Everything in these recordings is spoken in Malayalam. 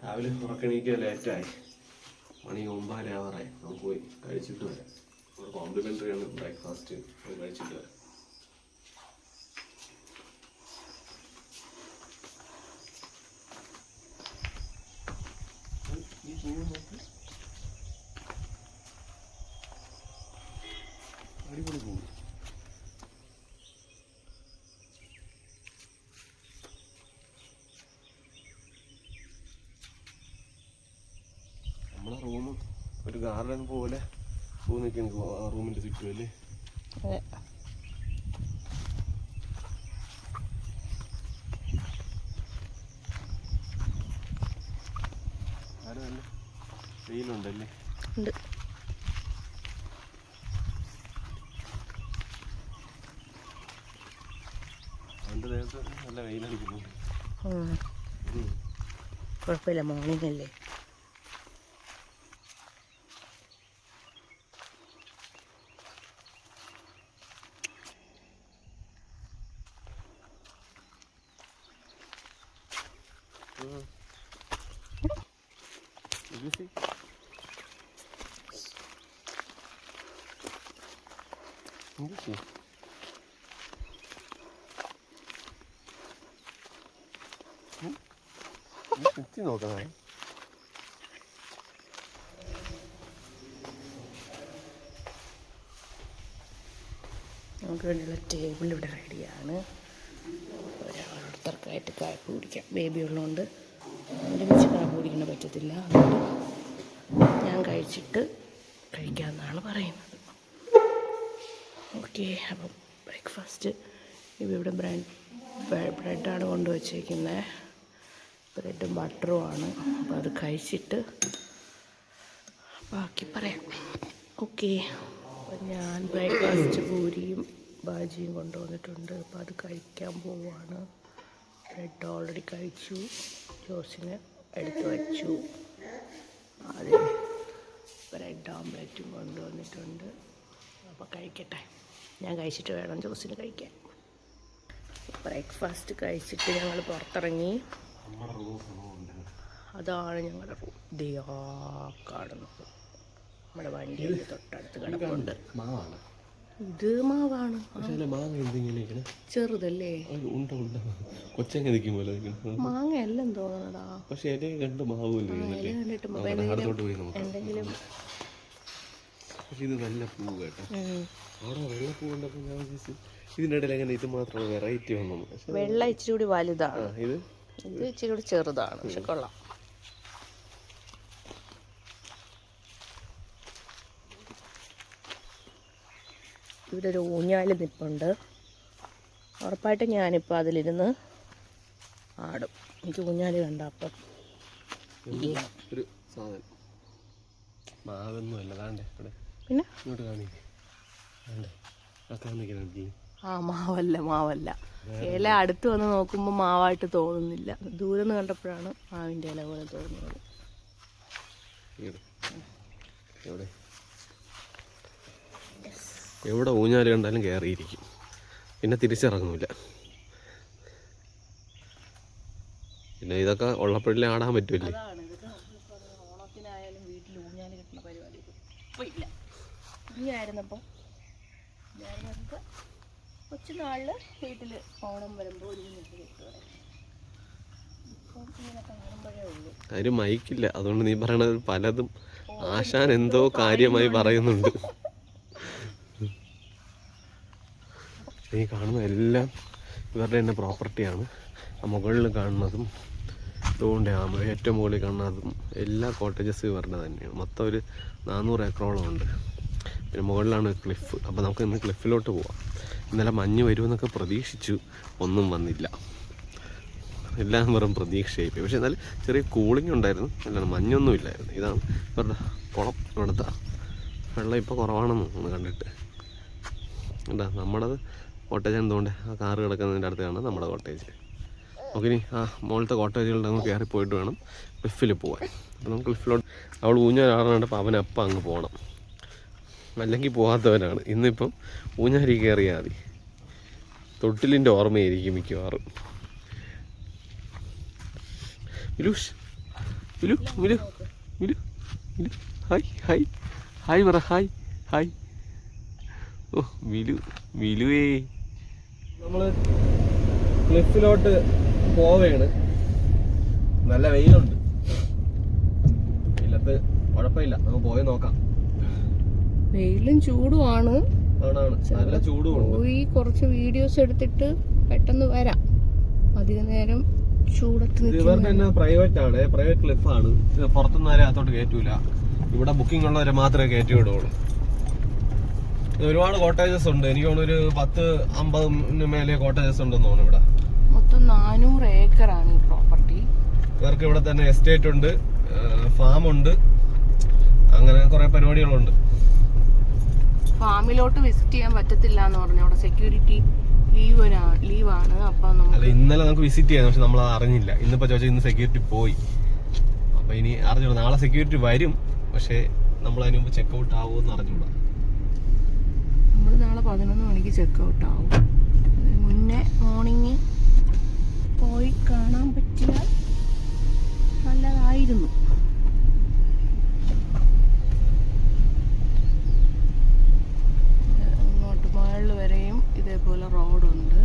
രാവിലെ ഉറക്കണീക്കുക ലേറ്റായി, മണി 9 ആവാറായി. നമുക്ക് പോയി കഴിച്ചിട്ട് വരാം. ഒരു കോംപ്ലിമെൻ്ററി ആണ് ബ്രേക്ക്ഫാസ്റ്റ്, പോയി കഴിച്ചിട്ട് വരാം. അടിപൊളി പോകും. നമ്മളെ റൂം ഒരു ഗാർഡൻ പോലെ പൂ നിൽക്കുന്നു ആ റൂമിൻ്റെ ചുറ്റും അല്ലേ. നല്ല വെയിലുണ്ടല്ലേ? ഉണ്ട്. അതിൻ്റെ ദേഹത്ത് നല്ല വെയിലടിക്കുന്നുണ്ട്. കുഴപ്പമില്ല, മോർണിംഗ് അല്ലേ. ചുറ്റി നോക്കണേ. നമുക്ക് വേണ്ടിയുള്ള ടേബിൾ ഇവിടെ റെഡിയാണ്. ഓരോരുത്തർക്കായിട്ട് കാപ്പി കുടിക്കാം. ബേബി ഉള്ളതുകൊണ്ട് ഒരുമിച്ച് കാപ്പി കുടിക്കാൻ പറ്റത്തില്ല. അതുകൊണ്ട് ഞാൻ കഴിച്ചിട്ട് കഴിക്കാമെന്നാണ് പറയുന്നത്. ഓക്കെ, അപ്പം ബ്രേക്ക്ഫാസ്റ്റ് ഇവിടെ ബ്രെഡാണ് കൊണ്ടുവച്ചേക്കുന്നത്. ബ്രെഡും ബട്ടറുമാണ്. അപ്പോൾ അത് കഴിച്ചിട്ട് ബാക്കി പറയാം. ഓക്കെ, അപ്പം ഞാൻ ബ്രേക്ക്ഫാസ്റ്റ് പൂരിയും ബാജിയും കൊണ്ടുവന്നിട്ടുണ്ട്. അപ്പോൾ അത് കഴിക്കാൻ പോവുകയാണ്. ബ്രെഡ് ഓൾറെഡി കഴിച്ചു, ജോസിന് എടുത്ത് വച്ചു. ആദ്യം ബ്രെഡ് ഓംലെറ്റും കൊണ്ടുവന്നിട്ടുണ്ട്. അപ്പോൾ കഴിക്കട്ടെ. ഞാൻ കഴിച്ചിട്ട് വേണം ജോസിന് കഴിക്കാൻ. ബ്രേക്ക്ഫാസ്റ്റ് കഴിച്ചിട്ട് ഞങ്ങൾ പുറത്തിറങ്ങി. അതാണ് ഞങ്ങളുടെ റൂം. ദിയാ കാണുന്നത് നമ്മുടെ വണ്ടിയുടെ തൊട്ടടുത്ത് കിടപ്പുണ്ട്. ഇത് മാവാണ്. ചെറുതല്ലേ? മാങ്ങ എല്ലാം തോന്നണടാ. എന്തെങ്കിലും ഇത് നല്ല പൂ കേട്ടോ. അവിടെ വെള്ളപ്പൂ കണ്ടപ്പോൾ ഞാൻ വിചാരിച്ചു ഇതിൻ്റെ ഇടയിൽ എങ്ങനെ ഇത് മാത്രം വെറൈറ്റി വന്നു. വെള്ള ഇച്ചിരി കൂടി വലുതാണ്, ഇത് ഇച്ചിരി കൂടി ചെറുതാണ്. പക്ഷെ കൊള്ളാം. ഇവിടെ ഒരു ഊഞ്ഞാല് നിൽപ്പുണ്ട്. ഉറപ്പായിട്ട് ഞാനിപ്പോൾ അതിലിരുന്ന് ആടും. എനിക്ക് ഊഞ്ഞാല് കണ്ട അപ്പം ഒരു സാധനം മാവൊന്നും അല്ല. താണ്ടേ പിന്നെ ഇങ്ങോട്ട് കാണിക്കേ. ആ മാവല്ല. ഇല അടുത്ത് വന്ന് നോക്കുമ്പോൾ മാവായിട്ട് തോന്നുന്നില്ല. ദൂരെ നിന്ന് കണ്ടപ്പോഴാണ് മാവിൻ്റെ ഇല പോലെ തോന്നുന്നത്. എവിടെ ഊഞ്ഞാല് കണ്ടാലും കയറിയിരിക്കും, പിന്നെ തിരിച്ചിറങ്ങൂല. പിന്നെ ഇതൊക്കെ ഉള്ളപ്പോഴല്ലേ ആടാൻ പറ്റുമല്ലേ. ഓണത്തിനായാലും വീട്ടിൽ ഊഞ്ഞാല് കിട്ടുന്ന പരിപാടി ഇപ്പം ഇല്ല. ഇനിയായിരുന്നപ്പോൾ കൊച്ചുനാളിൽ വീട്ടിൽ ഓണം വരുമ്പോൾ ഒരു കിട്ടുമായിരുന്നു. ഇപ്പം ഇങ്ങനെയൊക്കെ കാണുമ്പോഴേ ഉള്ളൂ. അതിന് മൈക്കില്ല, അതുകൊണ്ട് നീ പറയണത് പലതും ആശാൻ എന്തോ കാര്യമായി പറയുന്നുണ്ട്. ഈ കാണുന്ന എല്ലാം ഇവരുടെ തന്നെ പ്രോപ്പർട്ടിയാണ്. ആ മുകളിൽ കാണുന്നതും അതുകൊണ്ട് ഏറ്റവും മുകളിൽ കാണുന്നതും എല്ലാ കോട്ടേജസ് ഇവരുടെ തന്നെയാണ്. മൊത്തം ഒരു 400 ഏക്കറോളം ഉണ്ട്. പിന്നെ മുകളിലാണ് ക്ലിഫ്. അപ്പോൾ നമുക്ക് ഇന്ന് ക്ലിഫിലോട്ട് പോവാം. ഇന്നലെ മഞ്ഞ് വരുമെന്നൊക്കെ പ്രതീക്ഷിച്ചു, ഒന്നും വന്നില്ല. എല്ലാം വെറും പ്രതീക്ഷയായിപ്പോയി. പക്ഷേ എന്നാലും ചെറിയ കൂളിംഗ് ഉണ്ടായിരുന്നു, അല്ലാണ്ട് മഞ്ഞൊന്നും ഇല്ലായിരുന്നു. ഇതാണ് ഇവരുടെ കുളം. ഇവിടുത്തെ വെള്ളം ഇപ്പോൾ കുറവാണെന്ന് ഒന്ന് കണ്ടിട്ട്. എന്താ നമ്മുടേത് കോട്ടേജ് എന്തുകൊണ്ട് ആ കാറ് കിടക്കുന്നതിൻ്റെ അടുത്താണ് നമ്മുടെ കോട്ടേജ്. നമുക്കിനി ആ മുകളിലത്തെ കോട്ടേജുകളുടെ അങ്ങ് കയറി പോയിട്ട് വേണം ക്ലിഫിൽ പോകാൻ. അപ്പോൾ നമുക്ക് ക്ലിഫിലോട്ട് അവൾ ഊഞ്ഞാലാടുന്നുണ്ടപ്പോൾ അവനപ്പം അങ്ങ് പോകണം, അല്ലെങ്കിൽ പോകാത്തവനാണ്. ഇന്നിപ്പം ഊഞ്ഞാലി കയറിയാൽ മതി. തൊട്ടിലിൻ്റെ ഓർമ്മയായിരിക്കും മിക്കവാറും. വിലൂഷ് Milu Milu Milu Milu hi hi hi പറ ഹായ് ഹായ്. ഓ മിലു മിലുവേ. നമ്മൾ ക്ലിഫിലോട്ട് പോവുകയാണ്. നല്ല വെയിലുണ്ട്. വെയിലത്ത് കുഴപ്പമില്ല, നമുക്ക് പോയി നോക്കാം. വെയിലും ചൂടുമാണ്. ആണാണ്, നല്ല ചൂടുമുണ്ട്. പോയി കുറച്ച് വീഡിയോസ് എടുത്തിട്ട് പെട്ടെന്ന് വരാം. അധിക നേരം ചൂടത്ത് ഇവരുടെ തന്നെ പ്രൈവറ്റ് ആണ്, പ്രൈവറ്റ് ക്ലിഫാണ്. പുറത്തുനിന്ന് ആരും അകത്തോട്ട് കയറ്റൂല. ഇവിടെ ബുക്കിംഗ് ഉള്ളവരെ മാത്രമേ കയറ്റി വിടുള്ളൂ. ഒരുപാട് കോട്ടേജസ് ഉണ്ട്. എനിക്ക് തോന്നുന്നു ഒരു 10-50 മേലെ കോട്ടേജസ് ഉണ്ടെന്ന് തോന്നുന്നു ഇവിടെ. മൊത്തം 400 ഏക്കറാണ് ഈ പ്രോപ്പർട്ടി. ഇവർക്ക് ഇവിടെ തന്നെ എസ്റ്റേറ്റ് ഉണ്ട്, ഫാം ഉണ്ട്, അങ്ങനെ കുറെ പരിപാടികളുണ്ട്. ഫാമിലോട്ട് വിസിറ്റ് ചെയ്യാൻ പറ്റത്തില്ല എന്ന് പറഞ്ഞു. അവിടെ സെക്യൂരിറ്റി ലീവാണ്. അപ്പൊ അല്ല, ഇന്നലെ നമുക്ക് വിസിറ്റ് ചെയ്യാം, പക്ഷെ നമ്മൾ അറിഞ്ഞില്ല. ഇന്നിപ്പോ ചോദിച്ചാൽ ഇന്ന് സെക്യൂരിറ്റി പോയി. അപ്പൊ ഇനി അറിഞ്ഞൂടാ, നാളെ സെക്യൂരിറ്റി വരും, പക്ഷെ നമ്മൾ അതിന് മുമ്പ് ചെക്കൗട്ട് ആവുമെന്ന് അറിഞ്ഞൂടാ. നമ്മൾ നാളെ 11 മണിക്ക് ചെക്കൗട്ട് ആവും. മുന്നേ മോർണിംഗ് പോയി കാണാൻ പറ്റിയാൽ നല്ലതായിരുന്നു. അങ്ങോട്ട് മുകളിൽ വരെയും ഇതേപോലെ റോഡുണ്ട്.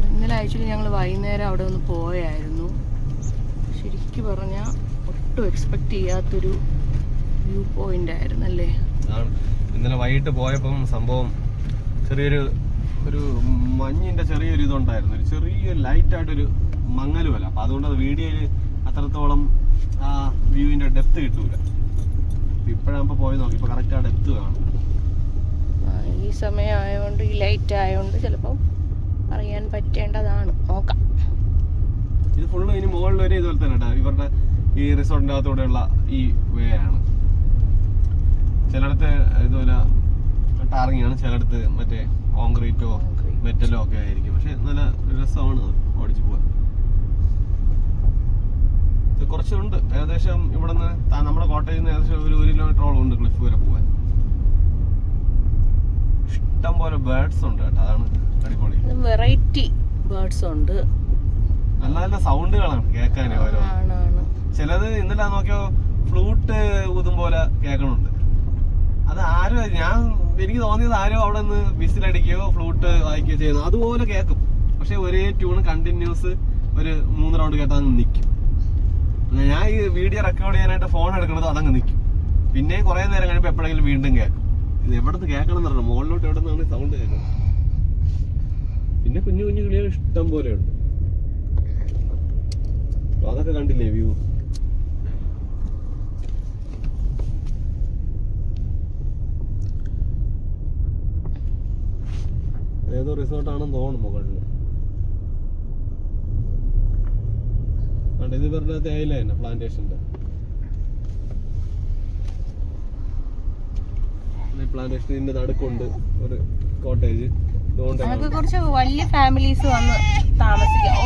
ഇന്നലെ ആക്ച്വലി ഞങ്ങൾ വൈകുന്നേരം അവിടെ ഒന്ന് പോയായിരുന്നു. ശരിക്കും പറഞ്ഞാൽ ഒട്ടും എക്സ്പെക്ട് ചെയ്യാത്തൊരു വ്യൂ പോയിന്റ് ആയിരുന്നു അല്ലേ. ഇന്നലെ വൈകിട്ട് പോയപ്പം സംഭവം ഒരു മഞ്ഞിന്റെ ചെറിയൊരു ഇതുണ്ടായിരുന്നു. ഒരു ചെറിയൊരു ലൈറ്റായിട്ടൊരു മങ്ങല് പോലെ. അപ്പൊ അതുകൊണ്ട് അത് വീഡിയോയിൽ അത്രത്തോളം ആ വ്യൂവിന്റെ ഡെപ്ത് കിട്ടൂല. ഇപ്പോഴാകുമ്പോ പോയി നോക്കി, ഇപ്പൊ കറക്റ്റ് ആ ഡെപ്ത് കാണും. ഈ സമയം ആയതുകൊണ്ട്, ഈ ലൈറ്റ് ആയതുകൊണ്ട് ചിലപ്പം അറിയാൻ പറ്റേണ്ടതാണ്. നോക്കാം. ഇത് ഫുള്ള് ഇനി മുകളിൽ വരെ ഇതുപോലെ തന്നെ കേട്ടോ. ഇവരുടെ ഈ റിസോർട്ടിന്റെ അകത്തൂടെയുള്ള ഈ വേ ആണ്. ചിലയിടത്ത് ഇതുപോലെ ടാറിങ്ങാണ്, ചിലയിടത്ത് മറ്റേ കോൺക്രീറ്റോ മെറ്റലോ ഒക്കെ ആയിരിക്കും. പക്ഷെ നല്ല രസമാണ് ഓടിച്ചു പോവാൻ. ഇത് കുറച്ചുണ്ട്, ഏകദേശം ഇവിടെ നിന്ന് നമ്മുടെ കോട്ടയിൽ നിന്ന് ഏകദേശം ഒരു 1 കിലോമീറ്ററോളം ഉണ്ട് ക്ലിഫ് വരെ പോവാൻ. ഇഷ്ടം പോലെ ബേർഡ്സ് ഉണ്ട് കേട്ടോ, അതാണ് അടിപൊളി. വെറൈറ്റി ബേർഡ്സ് ഉണ്ട്, നല്ല നല്ല സൗണ്ടുകളാണ് കേൾക്കാൻ. ഓരോ ചിലത് ഇന്നലെ നോക്കിയോ ഫ്ലൂട്ട് ഊതും പോലെ കേൾക്കണുണ്ട്. അത് ആരോ എനിക്ക് തോന്നിയത് ആരോ അവിടെ നിന്ന് വിസിലടിക്കുകയോ ഫ്ലൂട്ട് വായിക്കുകയോ ചെയ്യുന്നു, അതുപോലെ കേൾക്കും. പക്ഷെ ഒരേ ട്യൂണ് കണ്ടിന്യൂസ് ഒരു 3 റൗണ്ട് കേട്ടാൽ അങ്ങ് നിൽക്കും. ഞാൻ ഈ വീഡിയോ റെക്കോർഡ് ചെയ്യാനായിട്ട് ഫോൺ എടുക്കുന്നത് അതങ്ങ് നിൽക്കും. പിന്നെ കുറെ നേരം കഴിയുമ്പോൾ എപ്പോഴെങ്കിലും വീണ്ടും കേൾക്കും. ഇത് എവിടെ നിന്ന് കേൾക്കണം എന്ന് പറഞ്ഞാൽ മുകളിലോട്ട് എവിടെ നിന്നാണ് സൗണ്ട് കേൾക്കുന്നത്. പിന്നെ കുഞ്ഞു കുഞ്ഞു കിളികൾ ഇഷ്ടം പോലെ ഉണ്ട്. അതൊക്കെ കണ്ടില്ലേ വ്യൂ. ഏതോ റിസോർട്ടാണെന്ന് തോന്നുന്നു മുകളിൽ. ഇത് ഇവരുടെ തേയില തന്നെ, പ്ലാന്റേഷന്റെ. പ്ലാന്റേഷന്റെ നടുക്കുണ്ട് ഒരു കോട്ടേജ്. കുറച്ച് വലിയ ഫാമിലീസ് വന്ന് താമസിക്കാം.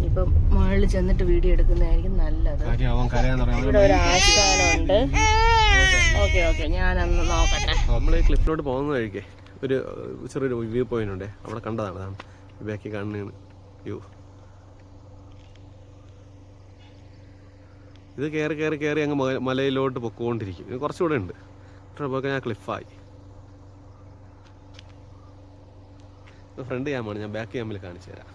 ഇപ്പം മുകളിൽ ചെന്നിട്ട് വീഡിയോ എടുക്കുന്നതായിരിക്കും നല്ലത്. ഇവിടെ ഒരു ആശാനുണ്ട്. ഓക്കെ ഞാനന്ന് നോക്കട്ടെ. നമ്മൾ ഈ ക്ലിഫിലോട്ട് പോകുന്ന കഴിക്കേ ഒരു ചെറിയൊരു വ്യൂ പോയിന്റ് ഉണ്ട്, അവിടെ കണ്ടതാണ്. അതാണ് ബാക്കി കാണുന്നതാണ് വ്യൂ. ഇത് കയറി അങ്ങ് മലയിലോട്ട് പൊക്കോണ്ടിരിക്കും. ഇത് കുറച്ചുകൂടെ ഉണ്ട്. പോയി ഞാൻ ക്ലിഫായി. ഫ്രണ്ട് ക്യാമാണ്, ഞാൻ ബാക്ക് ക്യാമിൽ കാണിച്ചു തരാം.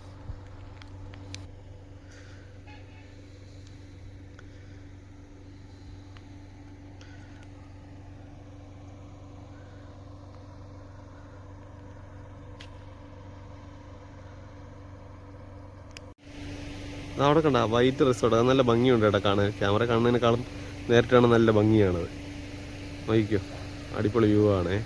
അവിടെ കണ്ട വൈറ്റ് റിസോർട്ട്, അത് നല്ല ഭംഗിയുണ്ട് കേട്ടോ കാണാൻ. ക്യാമറ കാണുന്നതിനേക്കാളും നേരിട്ടാണ് നല്ല ഭംഗിയാണത്. നോക്കിക്കോ, അടിപൊളി വ്യൂ ആണേ.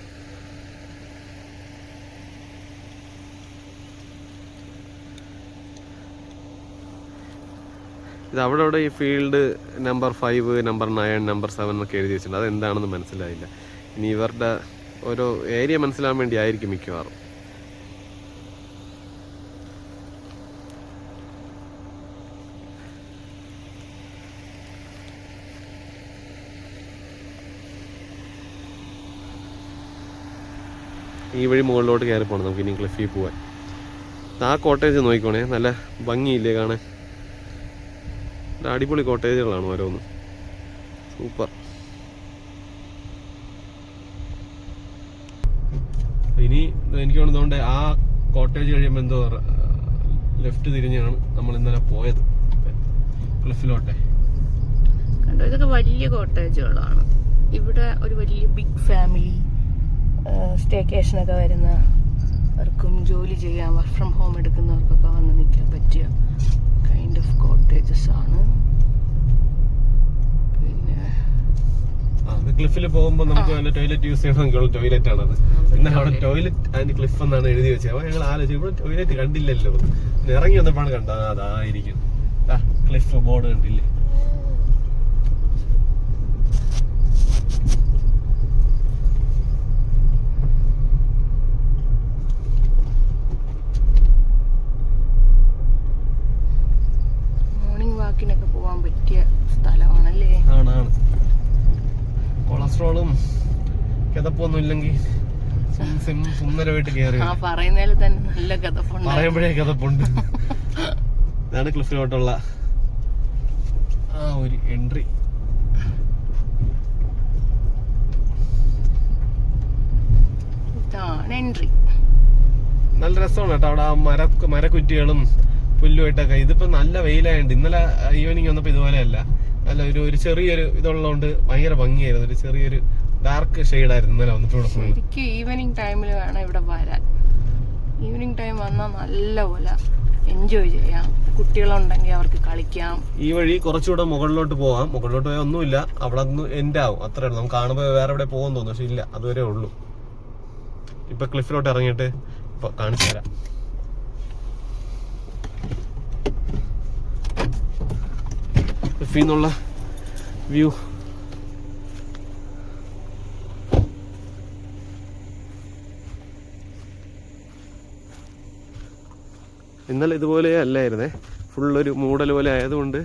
ഇത് അവിടെ ഈ ഫീൽഡ് നമ്പർ 5, നമ്പർ 9, നമ്പർ 7 എന്നൊക്കെ എഴുതി വെച്ചിട്ടുണ്ട്. അതെന്താണെന്ന് മനസ്സിലായില്ല. ഇനി ഇവരുടെ ഓരോ ഏരിയ മനസ്സിലാവാൻ വേണ്ടി ആയിരിക്കും മിക്കവാറും. ഈ വഴി മുകളിലോട്ട് കയറി പോകണം നമുക്ക് ഇനി ക്ലിഫിൽ പോവാൻ. ആ കോട്ടേജ് നോക്കിക്കോണേ, നല്ല ഭംഗിയില്ലേ കാണാൻ. അടിപൊളി കോട്ടേജുകളാണ് ഓരോന്നും, സൂപ്പർ. ഇനി എനിക്ക് തോന്നുന്നുണ്ട് ആ കോട്ടേജ് കഴിയുമ്പോൾ എന്തോ ലെഫ്റ്റ് തിരിഞ്ഞാണ് നമ്മൾ ഇന്നലെ പോയത് ക്ലിഫിലോട്ടെ. കണ്ടോ, ഇതൊക്കെ വലിയ കോട്ടേജുകളാണ്. ഇവിടെ ഒരു വലിയ ബിഗ് ഫാമിലി സ്റ്റേക്കേഷനൊക്കെ വരുന്നവർക്കും ജോലി ചെയ്യാൻ വർക്ക് ഫ്രം ഹോം എടുക്കുന്നവർക്കൊക്കെ വന്ന് നിൽക്കാൻ പറ്റിയ കൈൻഡ് ഓഫ് കോട്ടേജസ് ആണ്. പിന്നെ ക്ലിഫിൽ പോകുമ്പോൾ നമുക്ക് നല്ല ടോയ്ലറ്റ് യൂസ് ചെയ്യണമെങ്കിൽ ടോയ്ലറ്റ് ആണത്. എന്നാൽ അവിടെ ടോയ്ലറ്റ് ആൻഡ് ക്ലിഫ് എന്നാണ് എഴുതി വെച്ചത്. അപ്പോൾ ഞങ്ങൾ ആലോചിച്ചു ഇവിടെ ടോയ്ലറ്റ് കണ്ടില്ലല്ലോ. ഇറങ്ങി വന്നപ്പോഴാണ് കണ്ടത്. അതായിരിക്കും ക്ലിഫ് ബോർഡ് കണ്ടില്ലേ. മോർണിംഗ് വാക്കിനൊക്കെ പോകാൻ പറ്റിയ സ്ഥലമാണല്ലേ. ആണ്. കൊളസ്ട്രോളും കിതപ്പൊന്നും ഇല്ലെങ്കിൽ സുന്ദരമായിട്ട് കയറി. പറയുന്നതിൽ തന്നെ നല്ല കിതപ്പുണ്ട്, പറയുമ്പോഴേ കിതപ്പുണ്ട്. ഇതാണ് ക്ലിഫിലോട്ടുള്ള ആ ഒരു എൻട്രി. ഇതാണ് എൻട്രി. നല്ല രസമാണ് കേട്ടോ അവിടെ. ആ മരക്കുറ്റികളും പുല്ലുമായിട്ടൊക്കെ. ഇതിപ്പോ നല്ല വെയിലായുണ്ട്. ഇന്നലെ ഈവനിങ് വന്നപ്പോ ഇതുപോലെയല്ല, നല്ല ഒരു ചെറിയൊരു ഇതുള്ളതുകൊണ്ട് ഭയങ്കര ഭംഗിയായിരുന്നു. ഒരു ചെറിയൊരു ഡാർക്ക് ഷെയ്ഡായിരുന്നു ഇന്നലെ വന്നപ്പോൾ ഇവിടെ. ശരിക്കും ഈവനിങ് ടൈമിൽ വേണം ഇവിടെ വരാൻ. ഈവനിങ് ടൈം വന്നാൽ നല്ല പോലെ എൻജോയ് ചെയ്യാം. കുട്ടികളുണ്ടെങ്കിൽ അവർക്ക് കളിക്കാം. ഈ വഴി കുറച്ചുകൂടെ മുകളിലോട്ട് പോവാം. മുകളിലോട്ട് പോയാൽ ഒന്നുമില്ല, അവിടെ നിന്ന് എൻഡ് ആവും. അത്രേ ഉള്ളൂ. നമുക്ക് കാണുമ്പോൾ വേറെ എവിടെ പോകാൻ തോന്നും, പക്ഷെ ഇല്ല, അതുവരെ ഉള്ളൂ. ഇപ്പൊ ക്ലിഫിലോട്ട് ഇറങ്ങിയിട്ട് ഇപ്പൊ കാണിച്ചു തരാം. ക്ലിഫിൽ നിന്നുള്ള വ്യൂ. ഇന്നലെ ഇതുപോലെ അല്ലായിരുന്നേ, ഫുള്ളൊരു മൂടൽ പോലെ ആയതുകൊണ്ട്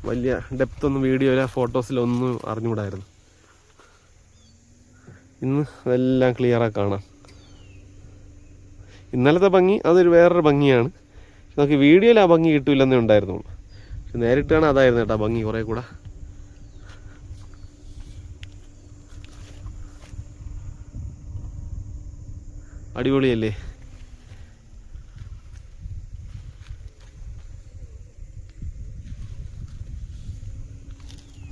വലിയ ഡെപ്ത് ഒന്നും വീഡിയോയിലോ ഫോട്ടോസിലോ ഒന്നും അറിഞ്ഞുകൂടായിരുന്നു. ഇന്ന് എല്ലാം ക്ലിയറായി കാണാം. ഇന്നലത്തെ ഭംഗി അതൊരു വേറൊരു ഭംഗിയാണ്. നമുക്ക് വീഡിയോയിൽ ആ ഭംഗി കിട്ടില്ലെന്നേ ഉണ്ടായിരുന്നുള്ളൂ. പക്ഷെ നേരിട്ടാണ് അതായിരുന്നു കേട്ടോ ഭംഗി കുറേ കൂടെ. അടിപൊളിയല്ലേ.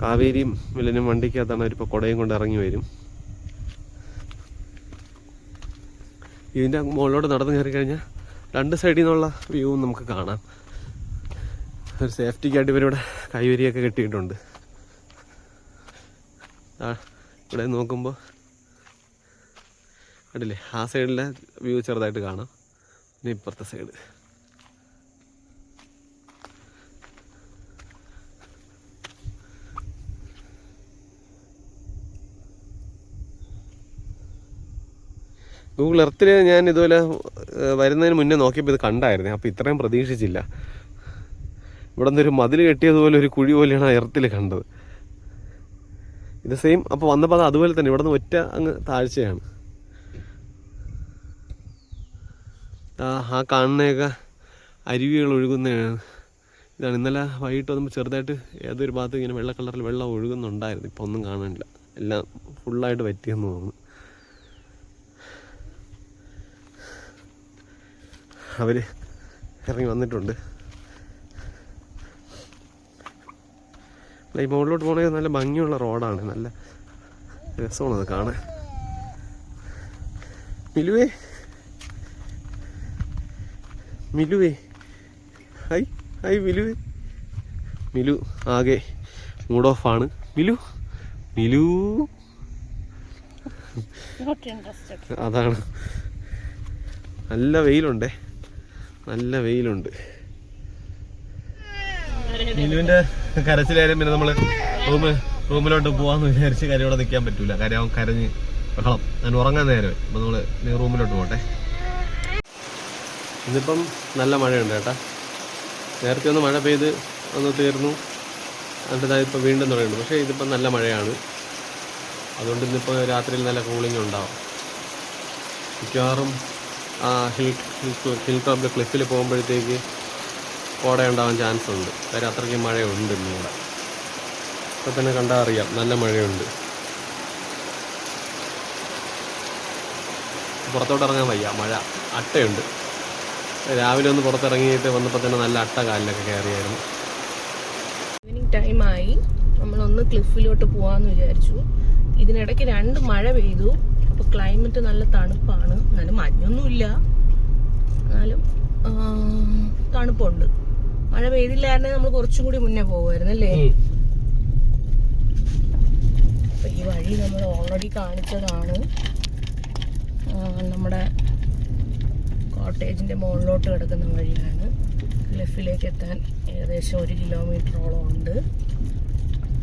കാവേരിയും വില്ലനും വണ്ടിക്കകത്താണ് അവരിപ്പോൾ കുടയും കൊണ്ട് ഇറങ്ങി വരും. ഇതിൻ്റെ മുകളിലോട്ട് നടന്നു കയറി കഴിഞ്ഞാൽ രണ്ട് സൈഡിൽ നിന്നുള്ള വ്യൂവും നമുക്ക് കാണാം. ഒരു സേഫ്റ്റിക്കായിട്ട് ഇവരിവിടെ കൈവരിയൊക്കെ കെട്ടിയിട്ടുണ്ട്. ഇവിടെ നോക്കുമ്പോൾ കണ്ടില്ലേ, ആ സൈഡിലെ വ്യൂ ചെറുതായിട്ട് കാണാം. പിന്നെ ഇപ്പുറത്തെ സൈഡ് ഗൂഗിൾ എർത്തിൽ ഞാൻ ഇതുപോലെ വരുന്നതിന് മുന്നേ നോക്കിയപ്പോൾ ഇത് കണ്ടായിരുന്നേ. അപ്പോൾ ഇത്രയും പ്രതീക്ഷിച്ചില്ല. ഇവിടെ നിന്നൊരു മതിൽ കെട്ടിയതുപോലെ ഒരു കുഴി പോലെയാണ് എർത്തിൽ കണ്ടത്. ഇത് സെയിം. അപ്പോൾ വന്നപ്പോൾ അത് അതുപോലെ തന്നെ ഇവിടെ നിന്ന് ഒറ്റ അങ്ങ് താഴ്ചയാണ്. ആ കാണുന്നതൊക്കെ അരുവികൾ ഒഴുകുന്നതാണ്. ഇതാണ് ഇന്നലെ വൈകിട്ട് വന്നപ്പോൾ ചെറുതായിട്ട് ഏതൊരു ഭാഗത്ത് ഇങ്ങനെ വെള്ള കളറിൽ വെള്ളം ഒഴുകുന്നുണ്ടായിരുന്നു. ഇപ്പോൾ ഒന്നും കാണാനില്ല, എല്ലാം ഫുള്ളായിട്ട് വറ്റിയെന്ന് തോന്നുന്നു. അവർ ഇറങ്ങി വന്നിട്ടുണ്ട്. ഈ മുകളിലോട്ട് പോകണമെങ്കിൽ നല്ല ഭംഗിയുള്ള റോഡാണ്, നല്ല രസമാണത് കാണാൻ. മിലുവേ മിലുവേ ഹൈ ഹൈ മിലുവേ. മിലു ആകെ മൂഡ് ഓഫാണ്. മിലു മിലു അതാണ്. നല്ല വെയിലുണ്ടേ, നല്ല വെയിലുണ്ട്. മിലുവിൻ്റെ കരച്ചിലായാലും പിന്നെ നമ്മൾ റൂമിലോട്ട് പോകാമെന്ന് വിചാരിച്ച് കാര്യം ഇവിടെ നിൽക്കാൻ പറ്റൂല. കാര്യം അവൻ കരഞ്ഞ് ബഹളം. ഞാൻ ഉറങ്ങാൻ നേരമായി. അപ്പോൾ നമ്മൾ റൂമിലോട്ട് പോട്ടെ. ഇന്നിപ്പം നല്ല മഴയുണ്ട് കേട്ടാ. നേരത്തെ ഒന്ന് മഴ പെയ്ത് ഒന്ന് തീർന്നു, എന്നിട്ട് ഇപ്പോൾ വീണ്ടും തുടങ്ങിയിട്ടുണ്ട്. പക്ഷേ ഇതിപ്പം നല്ല മഴയാണ്. അതുകൊണ്ട് ഇന്നിപ്പോൾ രാത്രിയിൽ നല്ല കൂളിംഗ് ഉണ്ടാവും. മിക്കവാറും ഹിൽ ടോപ്പിൽ ക്ലിഫിൽ പോകുമ്പോഴത്തേക്ക് കോട ഉണ്ടാവാൻ ചാൻസ് ഉണ്ട്. കാര്യം അത്രയ്ക്ക് മഴയുണ്ട് ഇന്നിവിടെ. ഇപ്പം തന്നെ കണ്ടാൽ അറിയാം, നല്ല മഴയുണ്ട്. പുറത്തോട്ട് ഇറങ്ങാൻ വയ്യ, മഴ അട്ടയുണ്ട്. രാവിലെ ഒന്ന് പുറത്തിറങ്ങിയിട്ട് വന്നപ്പോൾ തന്നെ നല്ല അട്ട കാലിലൊക്കെ കയറിയായിരുന്നു. ഈവനിങ് ടൈമായി, നമ്മളൊന്ന് ക്ലിഫിലോട്ട് പോകാമെന്ന് വിചാരിച്ചു. ഇതിനിടയ്ക്ക് 2 മഴ പെയ്തു. അപ്പോൾ ക്ലൈമറ്റ് നല്ല തണുപ്പാണ്. എന്നാലും മഞ്ഞൊന്നുമില്ല, എന്നാലും തണുപ്പുണ്ട്. മഴ പെയ്തില്ലായിരുന്നെങ്കിൽ നമ്മൾ കുറച്ചും കൂടി മുന്നേ പോകുമായിരുന്നു അല്ലേ. അപ്പം ഈ വഴി നമ്മൾ ഓൾറെഡി കാണിച്ചതാണ്. നമ്മുടെ കോട്ടേജിൻ്റെ മുകളിലോട്ട് കിടക്കുന്ന വഴിയാണ്. ക്ലിഫിലേക്ക് എത്താൻ ഏകദേശം 1 കിലോമീറ്ററോളം ഉണ്ട്.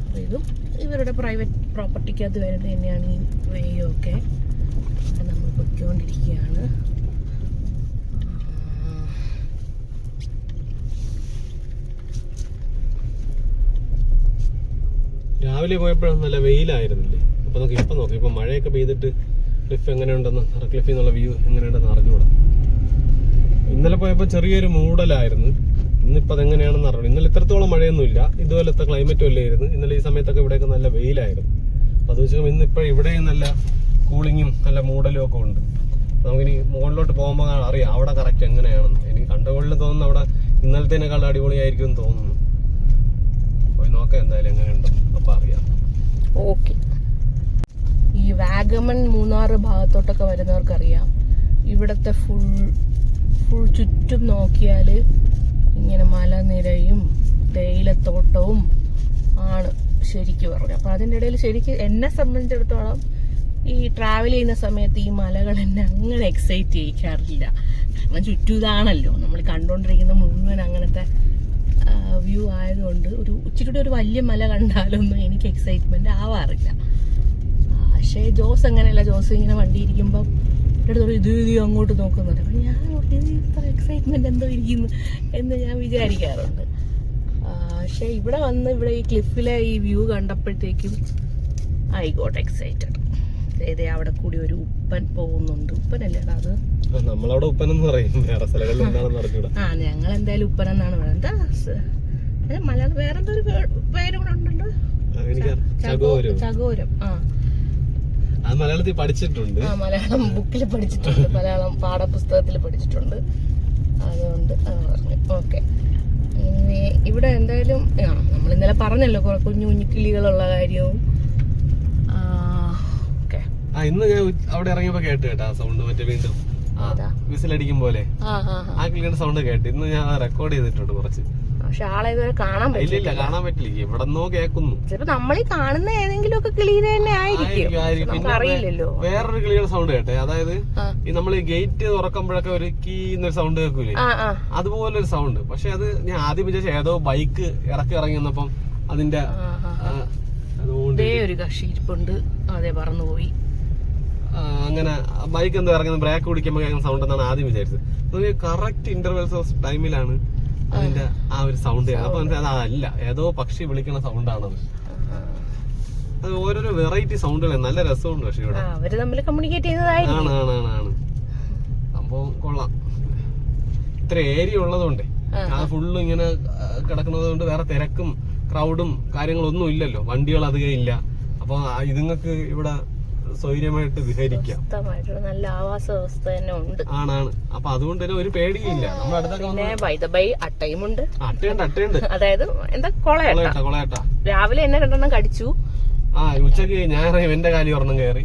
അപ്പോൾ ഇതും ഇവരുടെ പ്രൈവറ്റ് പ്രോപ്പർട്ടിക്കകത്ത് വരുന്നത് തന്നെയാണ് ഈ വേയൊക്കെ. നമ്മൾ പൊയ്ക്കൊണ്ടിരിക്കുകയാണ്. രാവിലെ പോയപ്പോഴും നല്ല വെയിലായിരുന്നില്ലേ. അപ്പോൾ നമുക്ക് ഇപ്പം നോക്കാം, ഇപ്പം മഴയൊക്കെ പെയ്തിട്ട് ക്ലിഫ് എങ്ങനെയുണ്ടെന്ന്, ക്ലിഫിൽ നിന്നുള്ള വ്യൂ എങ്ങനെയുണ്ടെന്ന് അറിഞ്ഞുകൂടാ. ഇന്നലെ പോയപ്പോൾ ചെറിയൊരു മൂടലായിരുന്നു. ഇന്നിപ്പോൾ അതെങ്ങനെയാണെന്ന് അറിയണം. ഇന്നലെ ഇത്രത്തോളം മഴയൊന്നുമില്ല, ഇതുപോലത്തെ ക്ലൈമറ്റും അല്ലായിരുന്നു. ഇന്നലെ ഈ സമയത്തൊക്കെ ഇവിടെയൊക്കെ നല്ല വെയിലായിരുന്നു. അപ്പോൾ അത് വെച്ചാൽ ഇന്നിപ്പോൾ ഇവിടെയും നല്ല കൂളിങ്ങും നല്ല മൂടലും ഒക്കെ ഉണ്ട്. നമുക്കിനി മുകളിലോട്ട് പോകുമ്പോൾ അറിയാം അവിടെ കറക്റ്റ് എങ്ങനെയാണെന്ന്. എനിക്ക് കണ്ടുകൊള്ളിൽ തോന്നുന്നു അവിടെ ഇന്നലത്തേനേക്കാൾ അടിപൊളിയായിരിക്കും എന്ന് തോന്നുന്നു. പോയി നോക്കാം എന്തായാലും എങ്ങനെയുണ്ടെന്ന്, അപ്പോൾ അറിയാം. ഓക്കെ. ഈ വാഗമൺ മൂന്നാർ ഭാഗത്തോട്ടൊക്കെ വരുന്നവർക്കറിയാം, ഇവിടുത്തെ ഫുൾ ചുറ്റും നോക്കിയാൽ ഇങ്ങനെ മലനിരയും തേയിലത്തോട്ടവും ആണ് ശരിക്കും പറഞ്ഞു. അപ്പോൾ അതിൻ്റെ ഇടയിൽ ശരിക്കും എന്നെ സംബന്ധിച്ചിടത്തോളം ഈ ട്രാവൽ ചെയ്യുന്ന സമയത്ത് ഈ മലകൾ എന്നെ അങ്ങനെ എക്സൈറ്റ് ചെയ്യിക്കാറില്ല. കാരണം ചുറ്റും ഇതാണല്ലോ നമ്മൾ കണ്ടുകൊണ്ടിരിക്കുന്ന മുഴുവൻ അങ്ങനത്തെ വ്യൂ ആയതുകൊണ്ട് ഇച്ചിരി ഒരു വലിയ മല കണ്ടാലൊന്നും എനിക്ക് എക്സൈറ്റ്മെന്റ് ആവാറില്ല. പക്ഷേ ജോസ് അങ്ങനെയല്ല. ജോസ് ഇങ്ങനെ വണ്ടി ഇരിക്കുമ്പം ഇത് അങ്ങോട്ട് നോക്കുന്നുണ്ട്. അപ്പം ഞാൻ ഇത്ര എക്സൈറ്റ്മെന്റ് എന്തോ ഇരിക്കുന്നു എന്ന് ഞാൻ വിചാരിക്കാറുണ്ട്. പക്ഷേ ഇവിടെ ഈ ക്ലിഫിലെ ഈ വ്യൂ കണ്ടപ്പോഴത്തേക്കും ഐ ഗോട്ട് എക്സൈറ്റഡ്. അതായത് അവിടെ കൂടി ഒരു ഉപ്പൻ പോകുന്നുണ്ട്. ഉപ്പനല്ലേടാ അത്? നമ്മളവിടെ ഉപ്പനെന്ന് പറയും, വേറെ സ്ഥലങ്ങളിൽ എന്താണെന്ന് അറിഞ്ഞൂടാ. ഞങ്ങൾ എന്തായാലും ഉപ്പനെന്നാണ് പറയുന്നത്. എന്താ മലയാളം വേറെന്തോ ഒരു പേര് കൂടെ ഉണ്ടല്ലോ, ചകോരം. അത് മലയാളത്തിൽ പഠിച്ചിട്ടുണ്ട്. മലയാളം ബുക്കിൽ പഠിച്ചിട്ടുണ്ട്, മലയാളം പാഠപുസ്തകത്തിൽ പഠിച്ചിട്ടുണ്ട്. അതുകൊണ്ട് പറഞ്ഞു. ഓക്കെ. ഇനി ഇവിടെ എന്തായാലും നമ്മൾ ഇന്നലെ പറഞ്ഞല്ലോ കുറെ കുഞ്ഞു കുഞ്ഞു കിളികളുള്ള കാര്യവും. ഇന്ന് ഞാൻ അവിടെ ഇറങ്ങിയപ്പോ കേട്ടാ സൗണ്ട്, മറ്റേ വീണ്ടും വിസിലടിക്കും പോലെ ആ കിളിയുടെ സൗണ്ട് കേട്ട്. ഇന്ന് ഞാൻ റെക്കോർഡ് ചെയ്തിട്ടുണ്ട് കുറച്ച്. പക്ഷെ ആളെ ഇതുവരെ കാണാൻ പറ്റില്ല. കാണാൻ പറ്റില്ല, എവിടെന്നോ കേൾക്കുന്നു. ചിലപ്പോ നമ്മളീ കാണുന്ന ഏതെങ്കിലും ഒക്കെ കിളിയുടെ തന്നെ ആയിരിക്കും, അറിയില്ലല്ലോ. വേറൊരു കിളിയുടെ സൗണ്ട് കേട്ടെ, അതായത് ഈ നമ്മൾ ഗേറ്റ് തുറക്കുമ്പോഴൊക്കെ ഒരു കീ എന്നൊരു സൗണ്ട് കേൾക്കൂലേ, അതുപോലെ ഒരു സൗണ്ട്. പക്ഷെ അത് ഞാൻ ആദ്യം വിചാരിച്ച ഏതോ ബൈക്ക് ഇറങ്ങി വന്നപ്പം അതിന്റെ ഒരു കക്ഷി ഇരിപ്പുണ്ട്, അതെ പറന്നുപോയി. അങ്ങനെ ബൈക്ക് എന്തോ ഇറങ്ങുന്ന ബ്രേക്ക് പിടിക്കുമ്പോൾ കേൾക്കുന്ന സൗണ്ട് എന്നാണ് ആദ്യം വിചാരിച്ചത്. കറക്റ്റ് ഇന്റർവെൽസ് ഓഫ് ടൈമിലാണ് അതിന്റെ ആ ഒരു സൗണ്ട്. അപ്പൊ അതല്ല, ഏതോ പക്ഷി വിളിക്കുന്ന സൗണ്ടാണത്. അത് ഓരോരോ വെറൈറ്റി സൗണ്ടുകൾ, നല്ല രസമുണ്ട്. പക്ഷെ ഇവിടെ അവര് തമ്മിൽ കമ്മ്യൂണിക്കേറ്റ് ചെയ്യുന്നതായിരിക്കും. ആണ് സംഭവം കൊള്ളാം. ഇത്ര ഏരിയ ഉള്ളതുകൊണ്ട് അത് ഫുള്ള് ഇങ്ങനെ കിടക്കുന്നത് കൊണ്ട് വേറെ തിരക്കും ക്രൗഡും കാര്യങ്ങളൊന്നും ഇല്ലല്ലോ, വണ്ടികൾ അധികം ഇല്ല. അപ്പൊ ഇതുങ്ങൾക്ക് ഇവിടെ സ്വൈര്യമായിട്ട് വിഹരിക്കാം. നല്ല ആവാസ വ്യവസ്ഥ തന്നെ ഉണ്ട്. ആണ്. അപ്പൊ അതുകൊണ്ട് തന്നെ ഒരു പേടിയില്ല. നമ്മുടെ അടുത്തൊക്കെ അട്ടയുമുണ്ട്. അട്ടയുണ്ട്. അതായത് എന്താ കൊളയട്ട. രാവിലെ എന്നെ 2 കടിച്ചു. ഉച്ചക്ക് ഞാൻ എന്റെ കാലി ഒരെണ്ണം കയറി,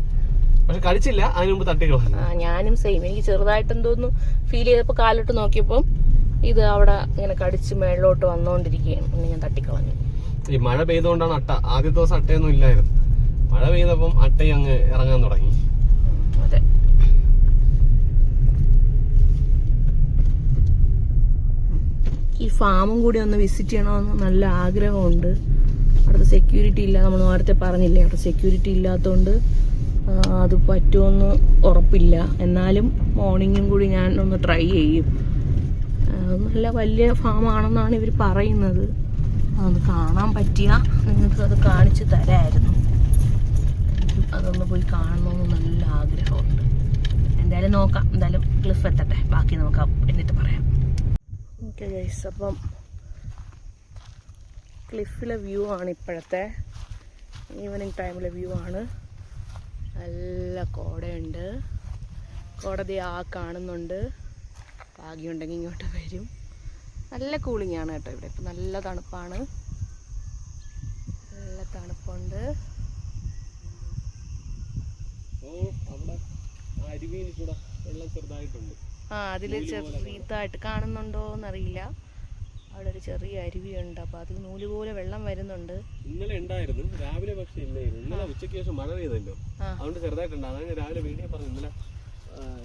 പക്ഷെ കടിച്ചില്ല. അതിന് മുമ്പ് തട്ടിക്കളഞ്ഞു. ഞാനും സെയിം. എനിക്ക് ചെറുതായിട്ട് എന്തോന്ന് ഫീൽ ചെയ്തപ്പോ കാലിട്ട് നോക്കിയപ്പോ ഇത് അവിടെ ഇങ്ങനെ കടിച്ച് മേളിലോട്ട് വന്നോണ്ടിരിക്കുകയാണ്. പിന്നെ ഞാൻ തട്ടിക്കളഞ്ഞു. ഈ മഴ പെയ്തുകൊണ്ടാണ് അട്ട. ആദ്യത്തെ ദിവസം അട്ടയൊന്നും ഇല്ലായിരുന്നു. മഴ പെയ്തപ്പം അട്ടയും അങ്ങ് ഇറങ്ങാൻ തുടങ്ങി. അതെ. ഈ ഫാമും കൂടി ഒന്ന് വിസിറ്റ് ചെയ്യണമെന്ന് നല്ല ആഗ്രഹമുണ്ട്. അവിടുത്തെ സെക്യൂരിറ്റി ഇല്ല, നമ്മൾ നേരത്തെ പറഞ്ഞില്ലേ, അവിടെ സെക്യൂരിറ്റി ഇല്ലാത്തതുകൊണ്ട് അത് പറ്റുമെന്ന് ഉറപ്പില്ല. എന്നാലും മോർണിംഗും കൂടി ഞാൻ ഒന്ന് ട്രൈ ചെയ്യും. നല്ല വലിയ ഫാമാണെന്നാണ് ഇവർ പറയുന്നത്. അതൊന്ന് കാണാൻ പറ്റിയ നിങ്ങൾക്ക് അത് കാണിച്ചു തരാമായിരുന്നു. അതൊന്ന് പോയി കാണണമെന്ന് നല്ല ആഗ്രഹമുണ്ട്. എന്തായാലും നോക്കാം, എന്തായാലും ക്ലിഫ് എത്തട്ടെ, ബാക്കി നോക്കാം എന്നിട്ട് പറയാം. ഓക്കെ ഗൈസ്, അപ്പം ക്ലിഫിലെ വ്യൂ ആണ് ഇപ്പോഴത്തെ ഈവനിങ് ടൈമിലെ വ്യൂ ആണ്. നല്ല കോടയുണ്ട്, കോടതി ആ കാണുന്നുണ്ട്. ഭാഗ്യമുണ്ടെങ്കിൽ ഇങ്ങോട്ട് വരും. നല്ല കൂളിംഗ് ആണ് കേട്ടോ ഇവിടെ. ഇപ്പം നല്ല തണുപ്പാണ്, നല്ല തണുപ്പുണ്ട്. അതിൽ ചെറുതായിട്ട് കാണുന്നുണ്ടോ എന്നറിയില്ല. അവിടെ ഒരു ചെറിയ അരുവിയുണ്ട്, അപ്പോൾ അതിൽ നൂല് പോലെ വെള്ളം വരുന്നുണ്ട്. ഇന്നലെ ഉണ്ടായിരുന്നു, രാവിലെ പക്ഷേ ഇല്ലായിരുന്നു. ഇന്നലെ ഉച്ചയ്ക്ക് ശേഷം മഴ പെയ്തല്ലോ, അതുകൊണ്ട് ചെറുതായിട്ടുണ്ട്. അതാണ് രാവിലെ വീഡിയോ പറഞ്ഞു. ഇന്നലെ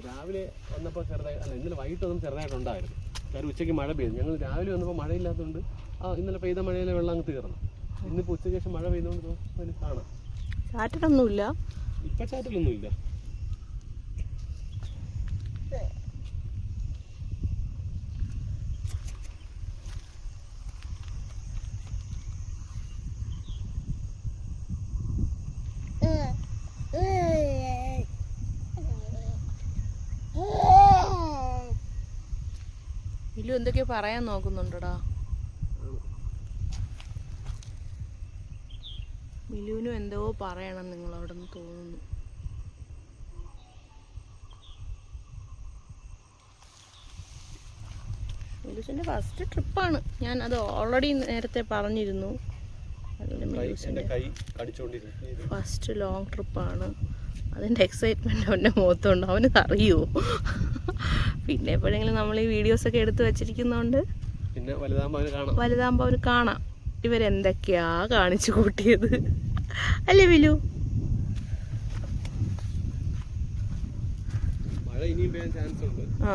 രാവിലെ വന്നപ്പോൾ ചെറുതായി, അല്ല ഇന്നലെ വൈകിട്ടൊന്നും ചെറുതായിട്ടുണ്ടായിരുന്നു. കാരണം ഉച്ചയ്ക്ക് മഴ പെയ്തു. ഞങ്ങൾ രാവിലെ വന്നപ്പോൾ മഴയില്ലാത്തതുകൊണ്ട് ഇന്നലെ പെയ്ത മഴയിലെ വെള്ളം അങ്ങ് തീർന്നു. ഇന്നിപ്പോൾ ഉച്ചയ്ക്ക് ശേഷം മഴ പെയ്തുകൊണ്ട് അതിന് കാണാം. ചാറ്റലൊന്നുമില്ല, ഇപ്പം ചാറ്റലൊന്നുമില്ല. ഇല്ലു എന്തൊക്കെയോ പറയാൻ നോക്കുന്നുണ്ടോടാ. മിലുവിനും എന്തോ പറയണം നിങ്ങളവിടെന്ന് തോന്നുന്നു. മിലുസിന്റെ ഫസ്റ്റ് ട്രിപ്പാണ്. ഞാൻ അത് ഓൾറെഡി നേരത്തെ പറഞ്ഞിരുന്നു. അതുകൊണ്ട് മിലുസിന്റെ ഫസ്റ്റ് ലോങ് ട്രിപ്പാണ്. അതിൻ്റെ എക്സൈറ്റ്മെൻറ്റ് അവൻ്റെ മുഖത്തുണ്ട്. അവനത് അറിയുമോ? പിന്നെ എപ്പോഴെങ്കിലും നമ്മൾ ഈ വീഡിയോസൊക്കെ എടുത്ത് വെച്ചിരിക്കുന്നതുകൊണ്ട് പിന്നെ വലുതാകുമ്പോൾ അവന് കാണാം ഇവരെന്തൊക്കെയാ കാണിച്ചു കൂട്ടിയത്, അല്ലേ വിലു? ആ,